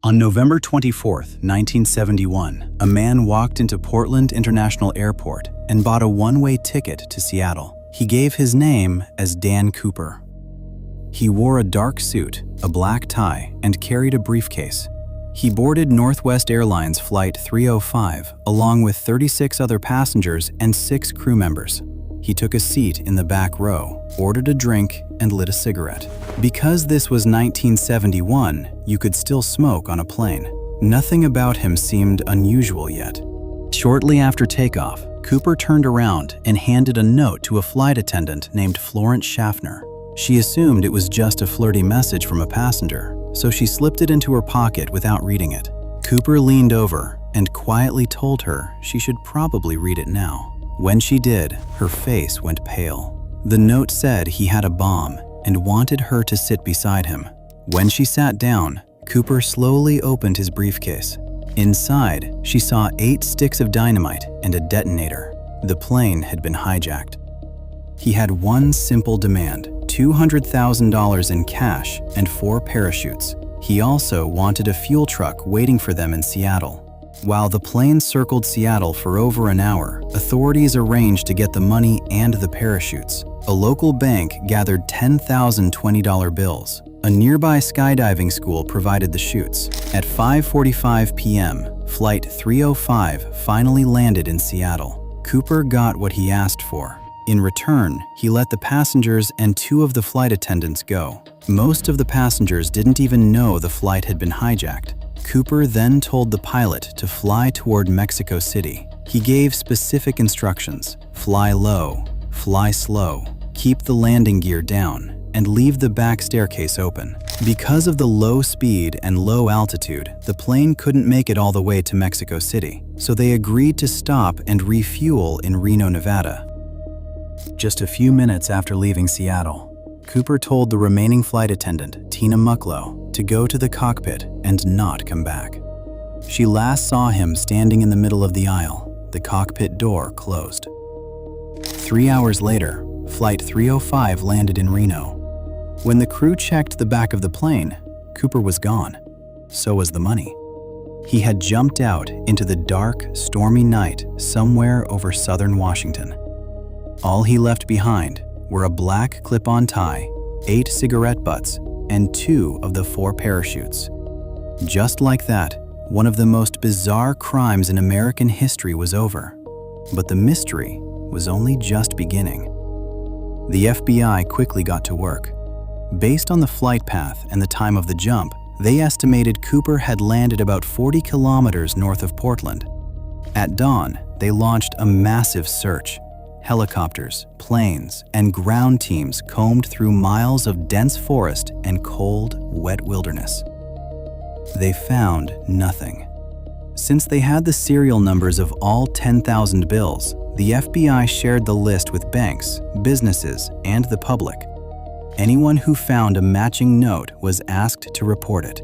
On November 24, 1971, a man walked into Portland International Airport and bought a one-way ticket to Seattle. He gave his name as Dan Cooper. He wore a dark suit, a black tie, and carried a briefcase. He boarded Northwest Airlines Flight 305 along with 36 other passengers and 6 crew members. He took a seat in the back row, ordered a drink, and lit a cigarette. Because this was 1971, you could still smoke on a plane. Nothing about him seemed unusual yet. Shortly after takeoff, Cooper turned around and handed a note to a flight attendant named Florence Schaffner. She assumed it was just a flirty message from a passenger, so she slipped it into her pocket without reading it. Cooper leaned over and quietly told her she should probably read it now. When she did, her face went pale. The note said he had a bomb and wanted her to sit beside him. When she sat down, Cooper slowly opened his briefcase. Inside, she saw 8 sticks of dynamite and a detonator. The plane had been hijacked. He had one simple demand: $200,000 in cash and 4 parachutes. He also wanted a fuel truck waiting for them in Seattle. While the plane circled Seattle for over an hour, authorities arranged to get the money and the parachutes. A local bank gathered 10,000 $20 bills. A nearby skydiving school provided the chutes. At 5:45 p.m., Flight 305 finally landed in Seattle. Cooper got what he asked for. In return, he let the passengers and 2 of the flight attendants go. Most of the passengers didn't even know the flight had been hijacked. Cooper then told the pilot to fly toward Mexico City. He gave specific instructions: fly low, fly slow, keep the landing gear down, and leave the back staircase open. Because of the low speed and low altitude, the plane couldn't make it all the way to Mexico City, so they agreed to stop and refuel in Reno, Nevada. Just a few minutes after leaving Seattle, Cooper told the remaining flight attendant, Tina Mucklow, to go to the cockpit and not come back. She last saw him standing in the middle of the aisle, the cockpit door closed. 3 hours later, Flight 305 landed in Reno. When the crew checked the back of the plane, Cooper was gone. So was the money. He had jumped out into the dark, stormy night somewhere over southern Washington. All he left behind were a black clip-on tie, 8 cigarette butts, and 2 of the 4 parachutes. Just like that, one of the most bizarre crimes in American history was over. But the mystery was only just beginning. The FBI quickly got to work. Based on the flight path and the time of the jump, they estimated Cooper had landed about 40 kilometers north of Portland. At dawn, they launched a massive search. Helicopters, planes, and ground teams combed through miles of dense forest and cold, wet wilderness. They found nothing. Since they had the serial numbers of all 10,000 bills, the FBI shared the list with banks, businesses, and the public. Anyone who found a matching note was asked to report it.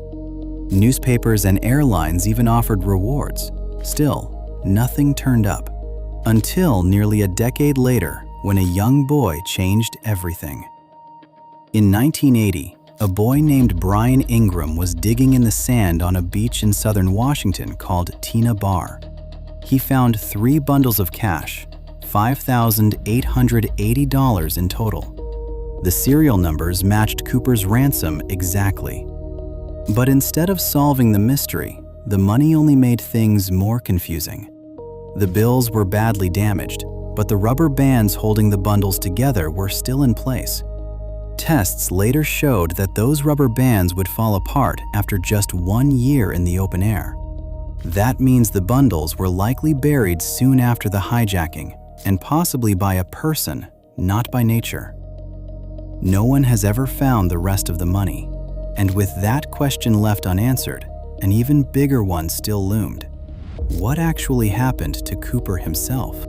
Newspapers and airlines even offered rewards. Still, nothing turned up. Until nearly a decade later, when a young boy changed everything. In 1980, a boy named Brian Ingram was digging in the sand on a beach in southern Washington called Tina Bar. He found 3 bundles of cash, $5,880 in total. The serial numbers matched Cooper's ransom exactly. But instead of solving the mystery, the money only made things more confusing. The bills were badly damaged, but the rubber bands holding the bundles together were still in place. Tests later showed that those rubber bands would fall apart after just 1 year in the open air. That means the bundles were likely buried soon after the hijacking, and possibly by a person, not by nature. No one has ever found the rest of the money, and with that question left unanswered, an even bigger one still loomed. What actually happened to Cooper himself?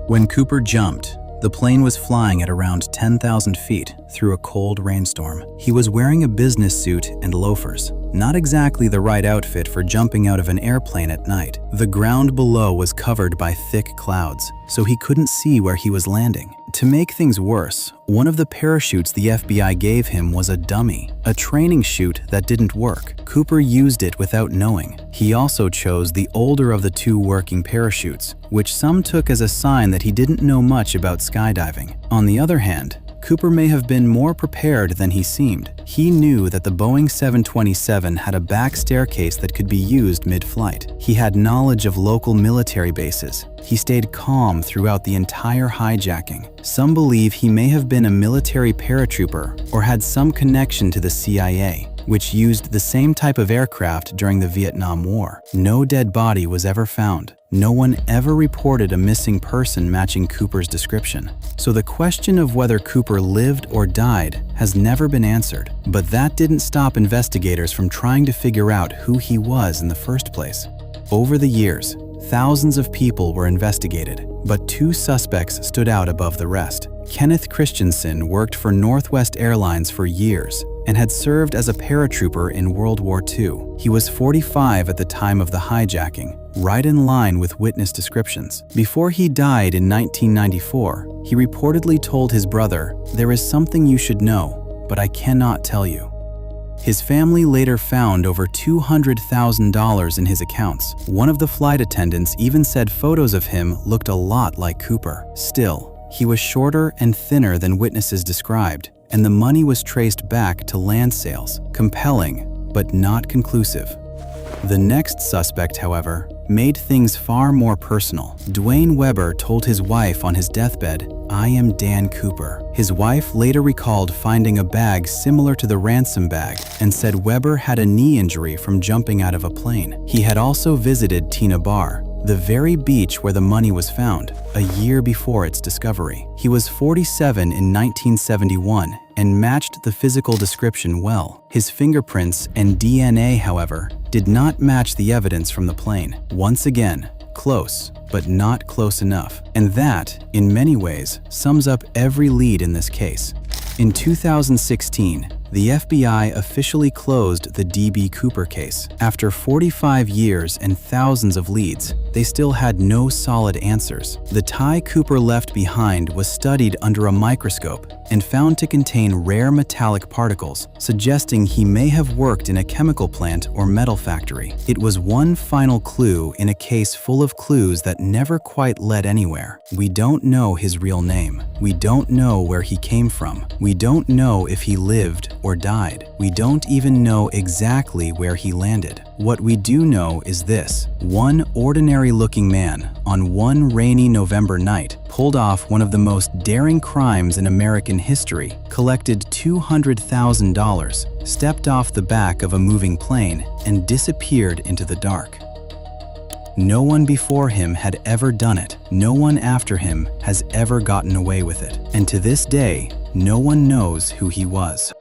When Cooper jumped, the plane was flying at around 10,000 feet through a cold rainstorm. He was wearing a business suit and loafers, Not exactly the right outfit for jumping out of an airplane at night. The ground below was covered by thick clouds, so he couldn't see where he was landing. To make things worse, one of the parachutes the FBI gave him was a dummy, a training chute that didn't work. Cooper used it without knowing. He also chose the older of the two working parachutes, which some took as a sign that he didn't know much about skydiving. On the other hand, Cooper may have been more prepared than he seemed. He knew that the Boeing 727 had a back staircase that could be used mid-flight. He had knowledge of local military bases. He stayed calm throughout the entire hijacking. Some believe he may have been a military paratrooper or had some connection to the CIA, which used the same type of aircraft during the Vietnam War. No dead body was ever found. No one ever reported a missing person matching Cooper's description. So the question of whether Cooper lived or died has never been answered. But that didn't stop investigators from trying to figure out who he was in the first place. Over the years, thousands of people were investigated, but two suspects stood out above the rest. Kenneth Christensen worked for Northwest Airlines for years and had served as a paratrooper in World War II. He was 45 at the time of the hijacking, right in line with witness descriptions. Before he died in 1994, he reportedly told his brother, "There is something you should know, but I cannot tell you." His family later found over $200,000 in his accounts. One of the flight attendants even said photos of him looked a lot like Cooper. Still, he was shorter and thinner than witnesses described, and the money was traced back to land sales. Compelling, but not conclusive. The next suspect, however, made things far more personal. Dwayne Weber told his wife on his deathbed, "I am Dan Cooper." His wife later recalled finding a bag similar to the ransom bag and said Weber had a knee injury from jumping out of a plane. He had also visited Tina Bar, the very beach where the money was found, a year before its discovery. He was 47 in 1971 and matched the physical description well. His fingerprints and DNA, however, did not match the evidence from the plane. Once again, close, but not close enough. And that, in many ways, sums up every lead in this case. In 2016, the FBI officially closed the D.B. Cooper case. After 45 years and thousands of leads, they still had no solid answers. The tie Cooper left behind was studied under a microscope and found to contain rare metallic particles, suggesting he may have worked in a chemical plant or metal factory. It was one final clue in a case full of clues that never quite led anywhere. We don't know his real name. We don't know where he came from. We don't know if he lived or died. We don't even know exactly where he landed. What we do know is this: one ordinary-looking man on one rainy November night pulled off one of the most daring crimes in American history, collected $200,000, stepped off the back of a moving plane, and disappeared into the dark. No one before him had ever done it. No one after him has ever gotten away with it. And to this day, no one knows who he was.